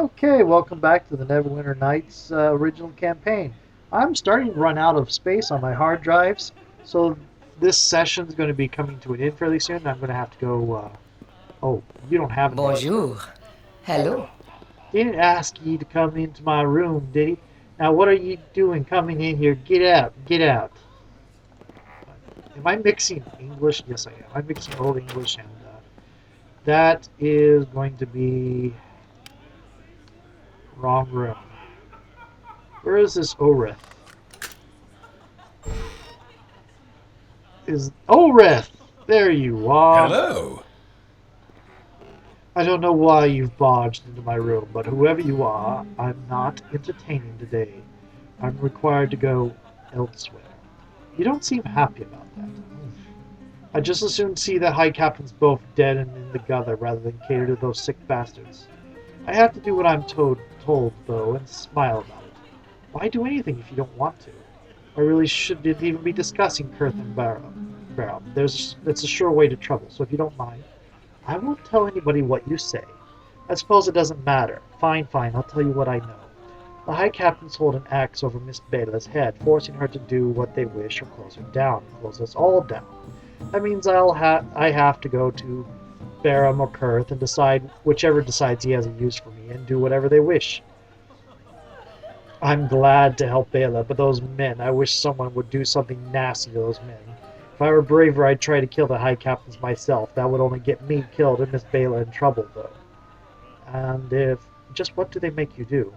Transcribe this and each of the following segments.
Okay, welcome back to the Neverwinter Nights original campaign. I'm starting to run out of space on my hard drives, so this session is going to be coming to an end fairly soon. I'm going to have to go. Oh, you don't have any. Bonjour. Hello. Didn't ask you to come into my room, did he? Now, what are you doing coming in here? Get out, get out. Am I mixing English? Yes, I am. I'm mixing Old English, and that is going to be wrong room. Where is this Oreth? Is Oreth? There you are. Hello. I don't know why you've barged into my room, but whoever you are, I'm not entertaining today. I'm required to go elsewhere. You don't seem happy about that. I'd just as soon see the High Captains both dead and in the gutter rather than cater to those sick bastards. I have to do what I'm told, though, and smile about it. Why do anything if you don't want to? I really shouldn't even be discussing Kurth and Barrow. It's a sure way to trouble, so if you don't mind, I won't tell anybody what you say. I suppose it doesn't matter. Fine, fine, I'll tell you what I know. The High Captains hold an axe over Miss Bela's head, forcing her to do what they wish or close her down, close us all down. That means I have to go to Barham or Kurth and decide whichever decides he has a use for me and do whatever they wish. I'm glad to help Bela, but those men, I wish someone would do something nasty to those men. If I were braver, I'd try to kill the High Captains myself. That would only get me killed and Miss Bela in trouble, though. And if... just what do they make you do?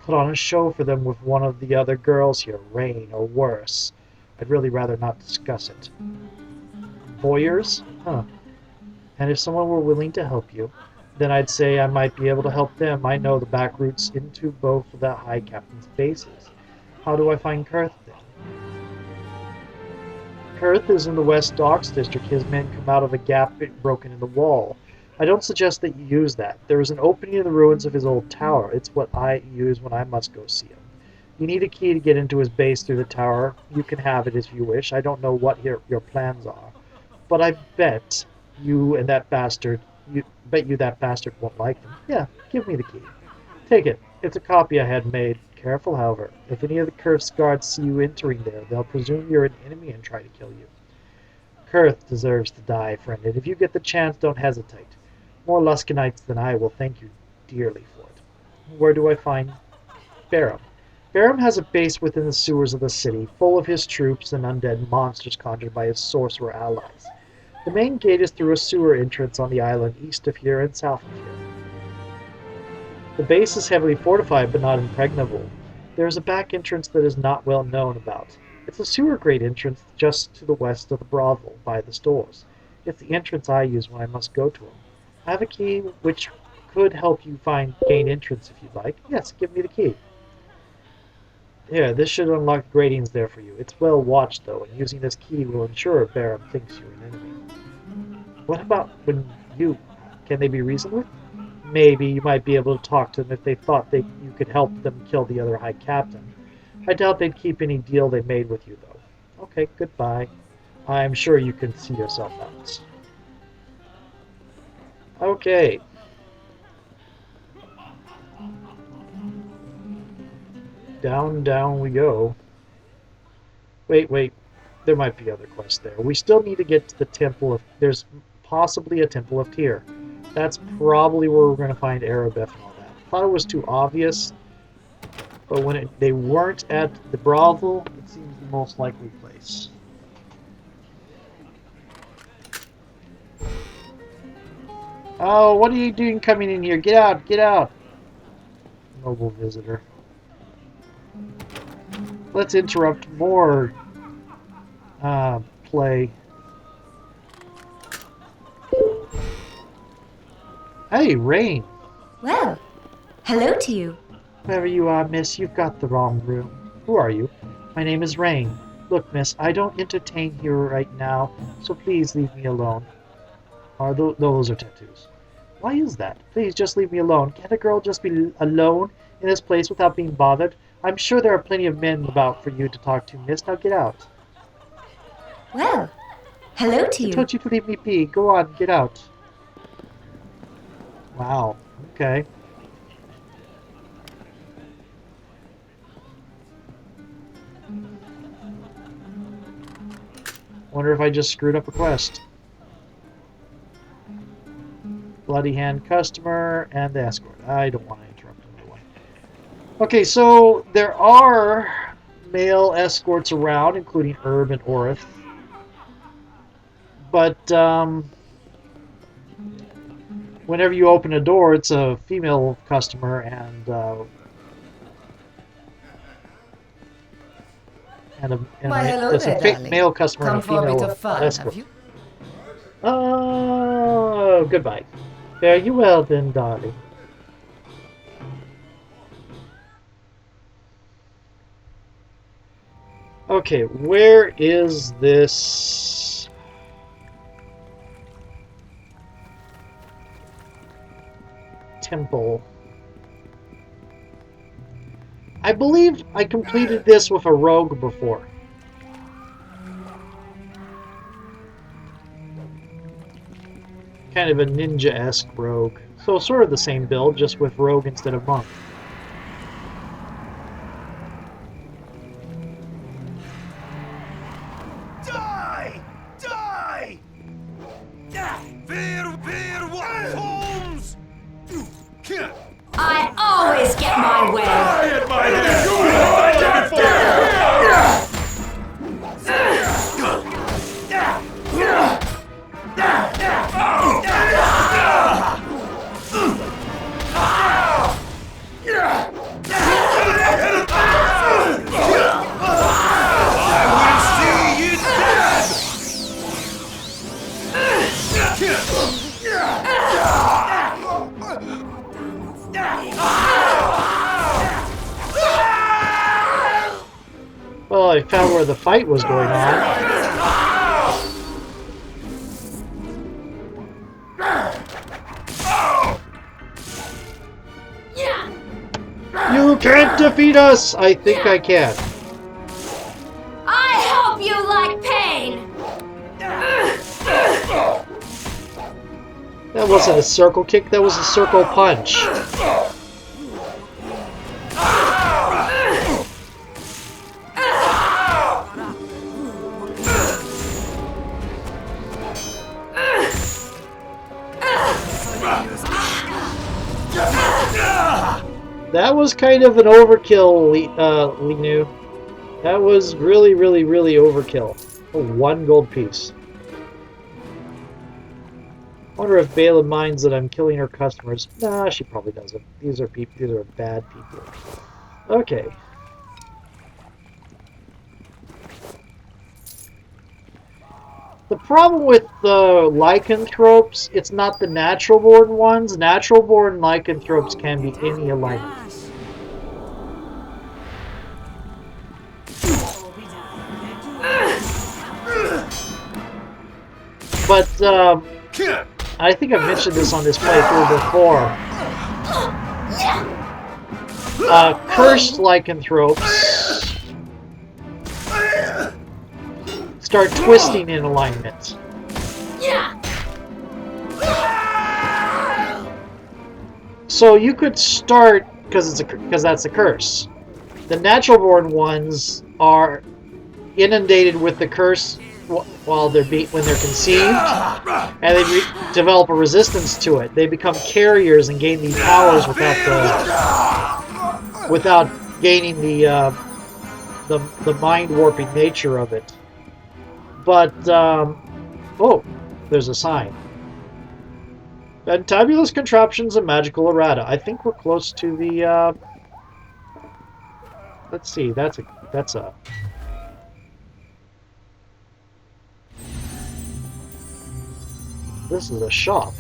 Put on a show for them with one of the other girls here, Rain, or worse. I'd really rather not discuss it. Voyeurs? Huh. And if someone were willing to help you, then I'd say I might be able to help them. I know the back routes into both of the High Captain's bases. How do I find Kurth, then? Kurth is in the West Docks district. His men come out of a gap broken in the wall. I don't suggest that you use that. There is an opening in the ruins of his old tower. It's what I use when I must go see him. You need a key to get into his base through the tower. You can have it if you wish. I don't know what your plans are, but I bet you and that bastard that bastard won't like them. Yeah, give me the key. Take it. It's a copy I had made. Careful, however. If any of the Kurth's guards see you entering there, they'll presume you're an enemy and try to kill you. Kurth deserves to die, friend, and if you get the chance, don't hesitate. More Luskanites than I will thank you dearly for it. Where do I find Barham? Barham has a base within the sewers of the city, full of his troops and undead monsters conjured by his sorcerer allies. The main gate is through a sewer entrance on the island east of here and south of here. The base is heavily fortified but not impregnable. There is a back entrance that is not well known about. It's a sewer grate entrance just to the west of the brothel, by the stores. It's the entrance I use when I must go to them. I have a key which could help you gain entrance if you'd like. Yes, give me the key. Here, this should unlock gratings there for you. It's well watched, though, and using this key will ensure Barham thinks you're an enemy. What about when you... Can they be reasoned with? Maybe you might be able to talk to them if they thought you could help them kill the other High Captain. I doubt they'd keep any deal they made with you, though. Okay, goodbye. I'm sure you can see yourself out. Okay. Down, down we go. Wait. There might be other quests there. We still need to get to the Temple of... There's possibly a Temple of Tyr. That's probably where we're going to find Arabeth and all that. Thought it was too obvious, but when they weren't at the brothel, it seems the most likely place. Oh, what are you doing coming in here? Get out, get out! Noble visitor. Let's interrupt more play. Hey, Rain. Well, hello to you. Whoever you are, miss, you've got the wrong room. Who are you? My name is Rain. Look, miss, I don't entertain here right now, so please leave me alone. Those are tattoos. Why is that? Please just leave me alone. Can't a girl just be alone in this place without being bothered? I'm sure there are plenty of men about for you to talk to, miss. Now get out. Well, hello to I you. told you to leave me be. Go on, get out. Wow. Okay. Wonder if I just screwed up a quest. Bloody hand customer and the escort. I don't want to interrupt anyone. Okay, so there are male escorts around, including Herb and Orith. But whenever you open a door, it's a female customer Why, hello it's there, a darling. male customer Come and a for a bit female of fun, escort. have you? Oh, goodbye. Fare you well then, darling. Okay, where is this temple? I believe I completed this with a rogue before. Kind of a ninja-esque rogue. So sort of the same build, just with rogue instead of monk. Die! Die! Wer Holmes! I always get my way. At my head! I did it for I will see you Well, I found where the fight was going on. You can't defeat us! I think I can. I hope you like pain. That wasn't a circle kick, that was a circle punch. That was kind of an overkill, Linu. That was really, really, really overkill. Oh, 1 gold piece. I wonder if Bela minds that I'm killing her customers. Nah, she probably doesn't. These are bad people. Okay. The problem with the lycanthropes, it's not the natural-born ones. Natural-born lycanthropes can be any alignment. But, I think I've mentioned this on this playthrough before. Cursed lycanthropes start twisting in alignment. So you could start because that's a curse. The natural-born ones are inundated with the curse while when they're conceived, and they develop a resistance to it. They become carriers and gain these powers without gaining the mind warping nature of it. But oh, there's a sign. Fantabulous contraptions and magical errata. I think we're close to the. Let's see. That's a. This is a shop.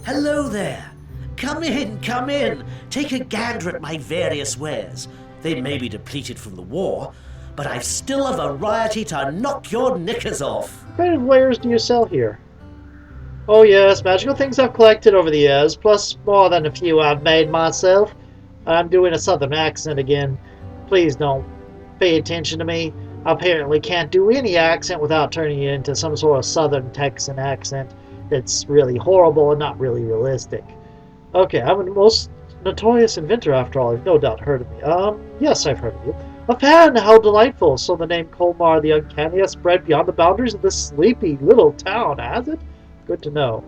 Hello there. Come in, come in. Take a gander at my various wares. They may be depleted from the war, but I've still a variety to knock your knickers off. What kind of wares do you sell here? Oh yes, magical things I've collected over the years, plus more than a few I've made myself. I'm doing a southern accent again. Please don't pay attention to me. I apparently can't do any accent without turning it into some sort of southern Texan accent that's really horrible and not really realistic. Okay, I'm the most notorious inventor after all. You've no doubt heard of me. Yes, I've heard of you. A fan! How delightful! So the name Colmar the Uncanny has spread beyond the boundaries of this sleepy little town, has it? Good to know.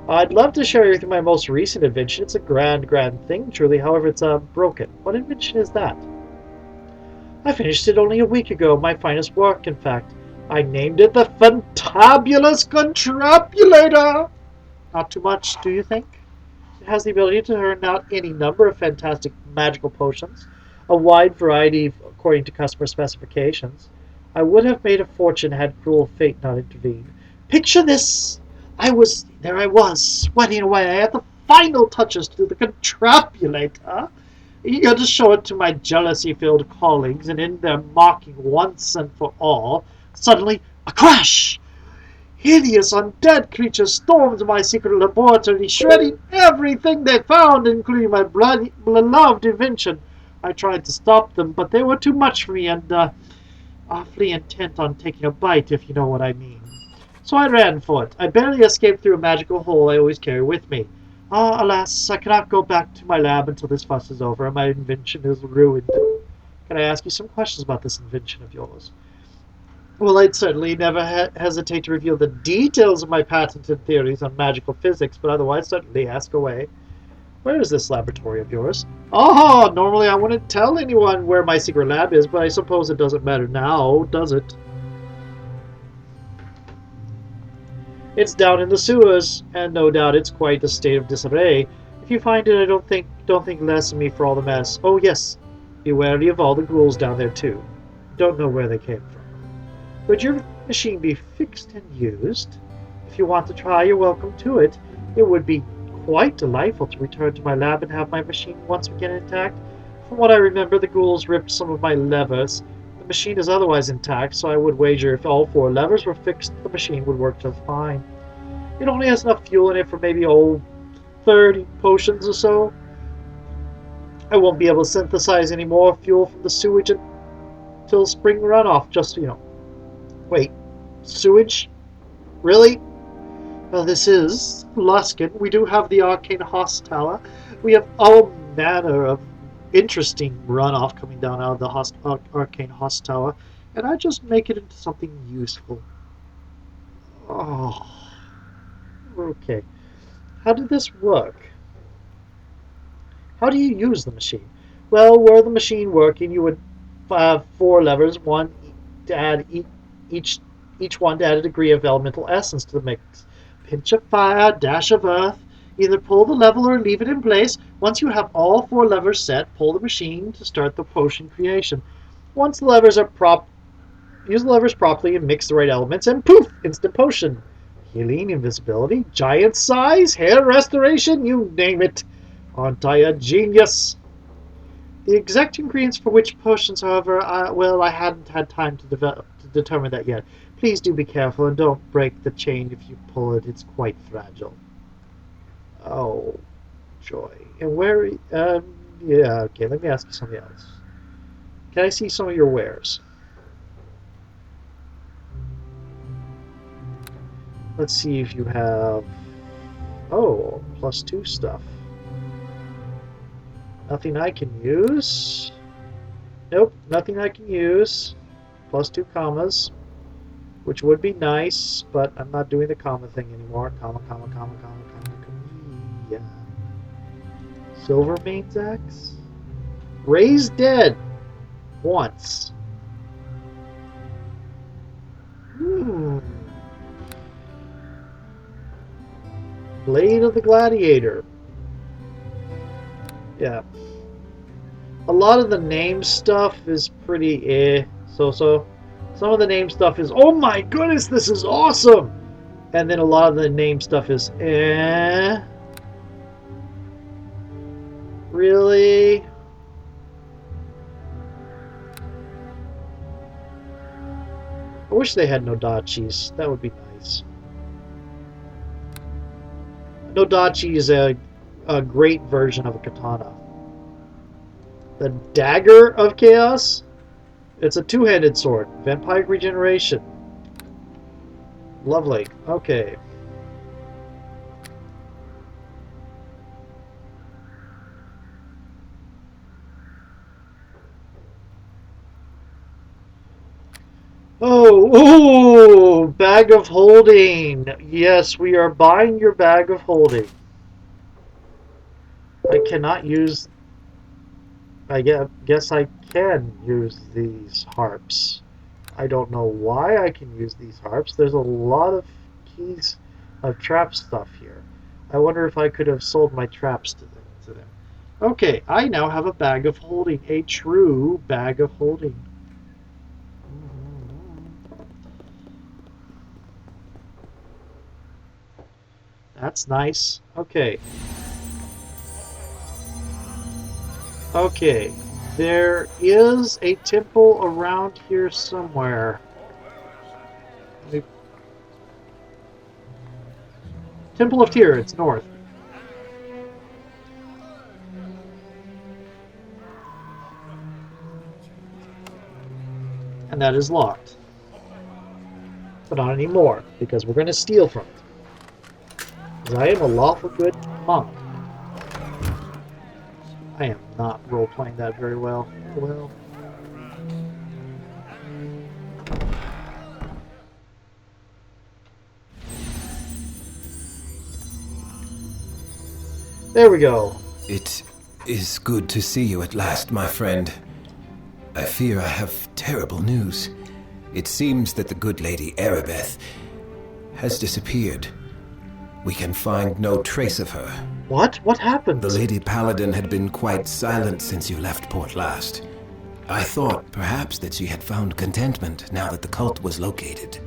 I'd love to share with you my most recent invention. It's a grand thing, truly. However, it's broken. What invention is that? I finished it only a week ago. My finest work, in fact. I named it the Fantabulous Contrapulator. Not too much, do you think? It has the ability to turn out any number of fantastic magical potions, a wide variety according to customer specifications. I would have made a fortune had cruel fate not intervened. Picture this! I was sweating away at the final touches to the Contrapulator, eager to show it to my jealousy-filled colleagues, and in their mocking once and for all, suddenly a crash! Hideous undead creatures stormed my secret laboratory, shredding everything they found, including my beloved invention. I tried to stop them, but they were too much for me and awfully intent on taking a bite, if you know what I mean. So I ran for it. I barely escaped through a magical hole I always carry with me. Ah, alas, I cannot go back to my lab until this fuss is over and my invention is ruined. Can I ask you some questions about this invention of yours? Well, I'd certainly never hesitate to reveal the details of my patented theories on magical physics, but otherwise certainly ask away. Where is this laboratory of yours? Oh, normally I wouldn't tell anyone where my secret lab is, but I suppose it doesn't matter now, does it? It's down in the sewers, and no doubt it's quite a state of disarray. If you find it, I don't think less of me for all the mess. Oh yes, be wary of all the ghouls down there too. Don't know where they came from. Would your machine be fixed and used? If you want to try, you're welcome to it. It would be quite delightful to return to my lab and have my machine once again intact. From what I remember, the ghouls ripped some of my levers. The machine is otherwise intact, so I would wager if all 4 levers were fixed, the machine would work just fine. It only has enough fuel in it for maybe 30 potions or so. I won't be able to synthesize any more fuel from the sewage until spring runoff, Wait, sewage? Really? Well, this is Luskin. We do have the Arcane Host Tower. We have all manner of interesting runoff coming down out of the Arcane Host Tower, and I just make it into something useful. Oh, okay. How did this work? How do you use the machine? Well, were the machine working, you would have 4 levers, one to add each one to add a degree of elemental essence to the mix. Pinch of fire, dash of earth. Either pull the lever or leave it in place. Once you have all 4 levers set, pull the machine to start the potion creation. Once the levers are use the levers properly and mix the right elements, and poof! Instant potion. Healing, invisibility, giant size, hair restoration, you name it. Aren't I a genius? The exact ingredients for which potions, however, I hadn't had time to determine that yet. Please do be careful and don't break the chain if you pull it. It's quite fragile. Oh, joy. And where... yeah, okay, let me ask you something else. Can I see some of your wares? Let's see if you have... Oh, +2 stuff. Nothing I can use. Nope, nothing I can use. +2 commas, which would be nice, but I'm not doing the comma thing anymore. Comma. Yeah. Silvermane's axe. Raised dead. Once. Blade of the Gladiator. Yeah. A lot of the name stuff is pretty so. Some of the name stuff is, oh my goodness, this is awesome! And then a lot of the name stuff is, really? I wish they had Nodachis. That would be nice. Nodachi is a great version of a katana. The Dagger of Chaos? It's a 2-handed sword. Vampire regeneration. Lovely. Okay. Oh, bag of holding. Yes, we are buying your bag of holding. I cannot use. Guess I can use these harps. I don't know why I can use these harps. There's a lot of keys of trap stuff here. I wonder if I could have sold my traps to them. Okay, I now have a bag of holding. A true bag of holding. That's nice. Okay. Okay. There is a temple around here somewhere. Temple of Tyr, it's north. And that is locked. But not anymore, because we're going to steal from it. Because I am a lawful good monk. I am not role-playing that very well. Well... There we go. It is good to see you at last, my friend. I fear I have terrible news. It seems that the good lady Erebeth has disappeared. We can find no trace of her. What? What happened? The Lady Paladin had been quite silent since you left port last. I thought perhaps that she had found contentment now that the cult was located.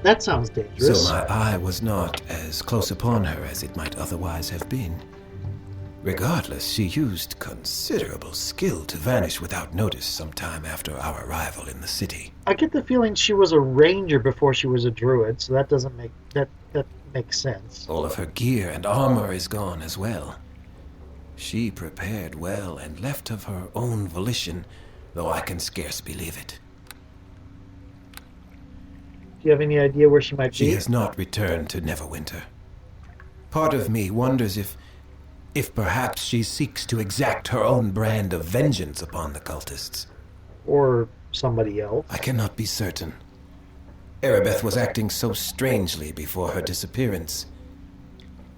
That sounds dangerous. So my eye was not as close upon her as it might otherwise have been. Regardless, she used considerable skill to vanish without notice sometime after our arrival in the city. I get the feeling she was a ranger before she was a druid, so that doesn't make that makes sense. All of her gear and armor is gone as well. She prepared well and left of her own volition, though I can scarce believe it. Do you have any idea where she might be? She has not returned to Neverwinter. Part of me wonders if perhaps she seeks to exact her own brand of vengeance upon the cultists. Or somebody else. I cannot be certain. Erebeth was acting so strangely before her disappearance.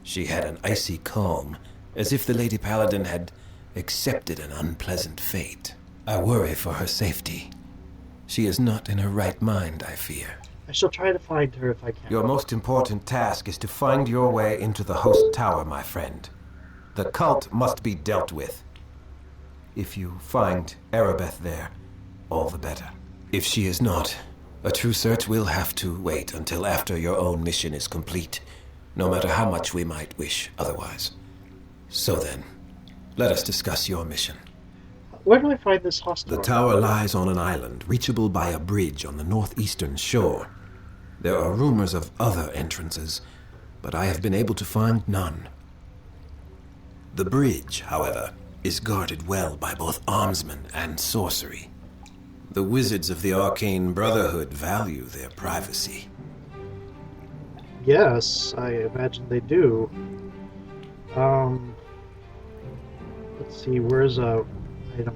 She had an icy calm, as if the Lady Paladin had accepted an unpleasant fate. I worry for her safety. She is not in her right mind, I fear. I shall try to find her if I can. Your most important task is to find your way into the host tower, my friend. The cult must be dealt with. If you find Erebeth there, all the better. If she is not, a true search will have to wait until after your own mission is complete, no matter how much we might wish otherwise. So then, let us discuss your mission. Where do I find this hostel? The tower lies on an island, reachable by a bridge on the northeastern shore. There are rumors of other entrances, but I have been able to find none. The bridge, however, is guarded well by both armsmen and sorcery. The wizards of the Arcane Brotherhood value their privacy. Yes, I imagine they do. Let's see, where's a item?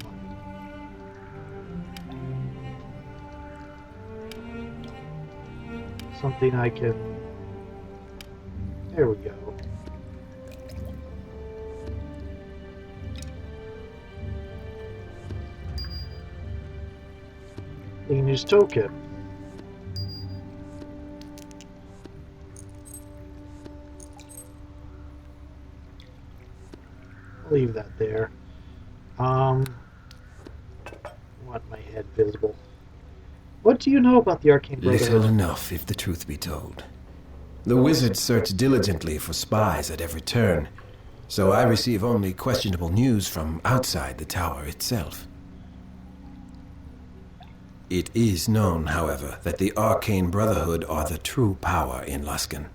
Something I can... There we go. You can use token. I'll leave that there. Want my head visible. What do you know about the Arcane Brotherhood? Little enough, if the truth be told. The wizards search diligently for spies at every turn, so I receive only questionable news from outside the tower itself. It is known, however, that the Arcane Brotherhood are the true power in Luskan.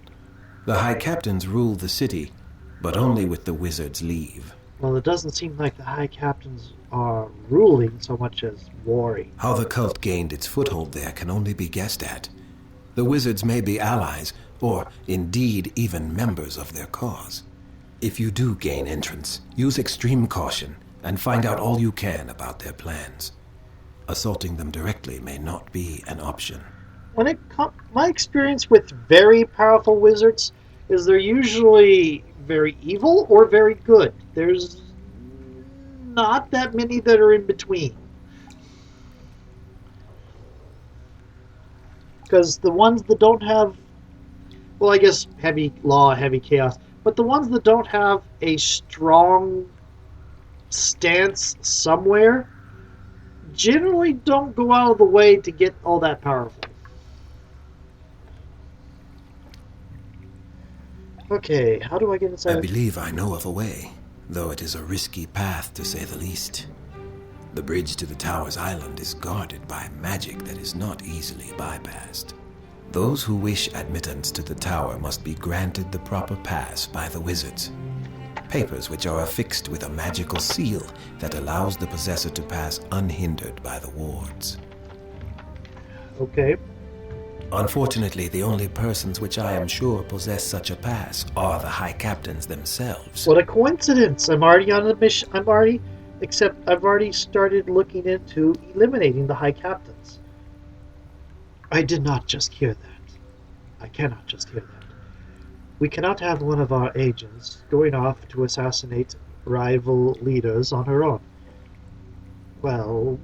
The High Captains rule the city, but only with the wizards' leave. Well, it doesn't seem like the High Captains are ruling so much as warring. How the cult gained its foothold there can only be guessed at. The wizards may be allies, or indeed even members of their cause. If you do gain entrance, use extreme caution and find out all you can about their plans. assaulting them directly may not be an option. My experience with very powerful wizards is they're usually very evil or very good. There's not that many that are in between. Because the ones that don't have, well, I guess heavy law, heavy chaos, but the ones that don't have a strong stance somewhere generally don't go out of the way to get all that powerful. Okay, how do I get inside? I believe I know of a way, though it is a risky path to say the least. The bridge to the tower's island is guarded by magic that is not easily bypassed. Those who wish admittance to the tower must be granted the proper pass by the wizards. Papers which are affixed with a magical seal that allows the possessor to pass unhindered by the wards. Okay. Unfortunately, the only persons which I am sure possess such a pass are the High Captains themselves. What a coincidence! I'm already on a mission. I've already started looking into eliminating the High Captains. I did not just hear that. I cannot just hear that. We cannot have one of our agents going off to assassinate rival leaders on her own. Well,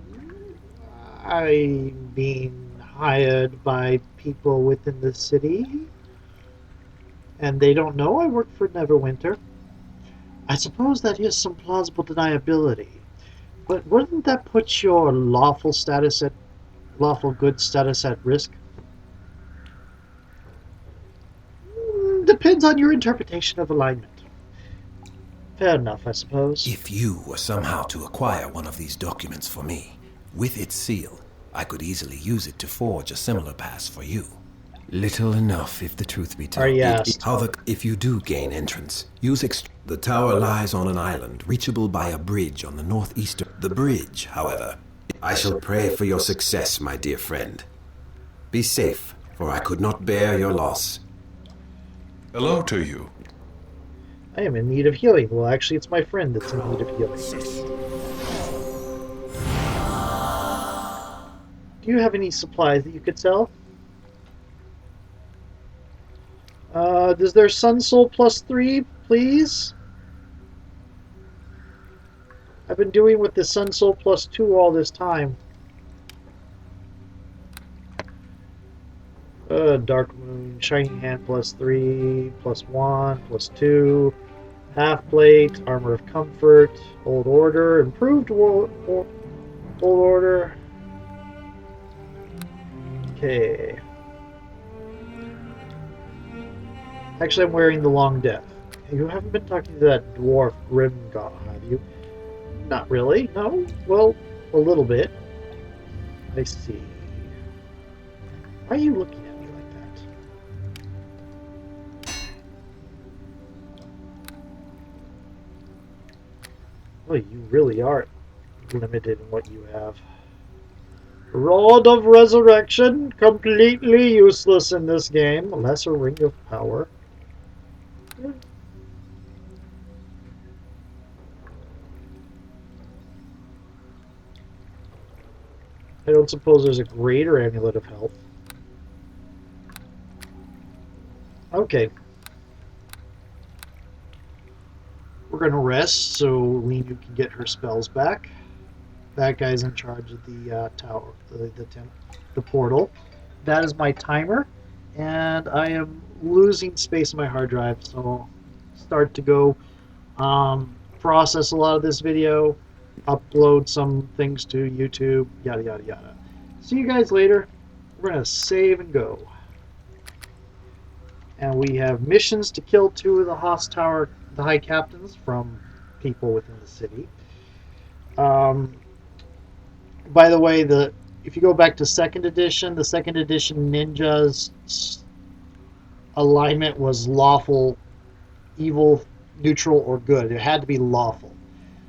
I'm being hired by people within the city, and they don't know I work for Neverwinter. I suppose that is some plausible deniability, but wouldn't that put your lawful good status at risk? Depends on your interpretation of alignment. Fair enough, I suppose. If you were somehow to acquire one of these documents for me, with its seal, I could easily use it to forge a similar pass for you. Little enough, if the truth be told. However, if you do gain entrance, use the tower lies on an island, reachable by a bridge on the northeastern. The bridge, however. I shall pray for your success, my dear friend. Be safe, for I could not bear your loss. Hello to you. I am in need of healing. Well, actually, it's my friend that's in need of healing. Do you have any supplies that you could sell? Does their Sun Soul +3, please? I've been doing with the Sun Soul +2 all this time. Dark Moon, Shining Hand +3, +1, +2, Half Plate, Armor of Comfort, Old Order, Improved Old Order. Okay. Actually, I'm wearing the Long Death. You haven't been talking to that dwarf Grimgaw, have you? Not really, no. Well, a little bit. I see. Why are you looking at me like that? Well, you really are limited in what you have. Rod of Resurrection, completely useless in this game. Lesser Ring of Power. I don't suppose there's a greater Amulet of Health. Okay. We're going to rest so Linu can get her spells back. That guy's in charge of the tower, the portal. That is my timer, and I am losing space on my hard drive, so I'll start to go process a lot of this video, upload some things to YouTube, yada yada yada. See you guys later. We're gonna save and go, and we have missions to kill 2 of the High Captains from people within the city. By the way, if you go back to 2nd edition, the 2nd edition ninjas' alignment was lawful, evil, neutral, or good. It had to be lawful.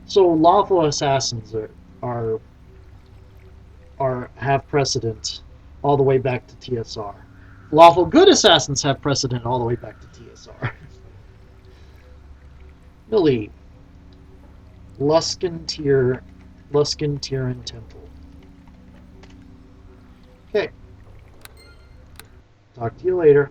So lawful assassins have precedent all the way back to TSR. Lawful good assassins have precedent all the way back to TSR. Millie, Luskan Tyran Temple. Okay. Talk to you later.